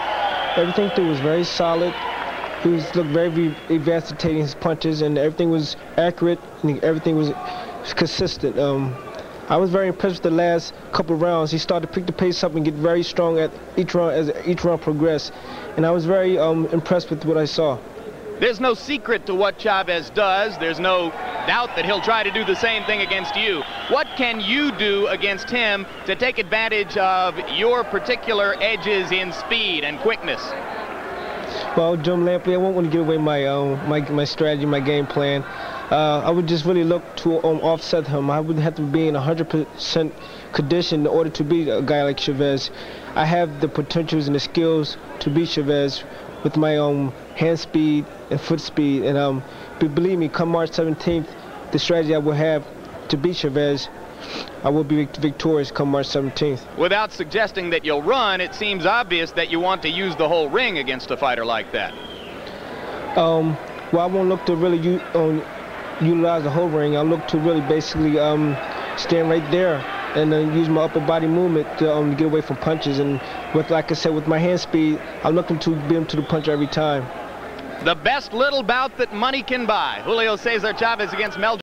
everything through was very solid. He looked very evasivating his punches, and everything was accurate, and everything was consistent. I was very impressed with the last couple of rounds. He started to pick the pace up and get very strong at each round as each round progressed, and I was very impressed with what I saw. There's no secret to what Chavez does. There's no doubt that he'll try to do the same thing against you. What can you do against him to take advantage of your particular edges in speed and quickness? Well, Jim Lampley, I won't want to give away my strategy, my game plan. I would just really look to offset him. I would have to be in 100% condition in order to beat a guy like Chavez. I have the potentials and the skills to beat Chavez with my hand speed and foot speed. And believe me, come March 17th, the strategy I will have to beat Chavez, I will be victorious come March 17th. Without suggesting that you'll run, it seems obvious that you want to use the whole ring against a fighter like that. Well, I won't look to really utilize the whole ring. I'll look to really basically stand right there and then use my upper body movement to get away from punches. And like I said, with my hand speed, I'm looking to be able to the punch every time. The best little bout that money can buy. Julio Cesar Chavez against Mildred.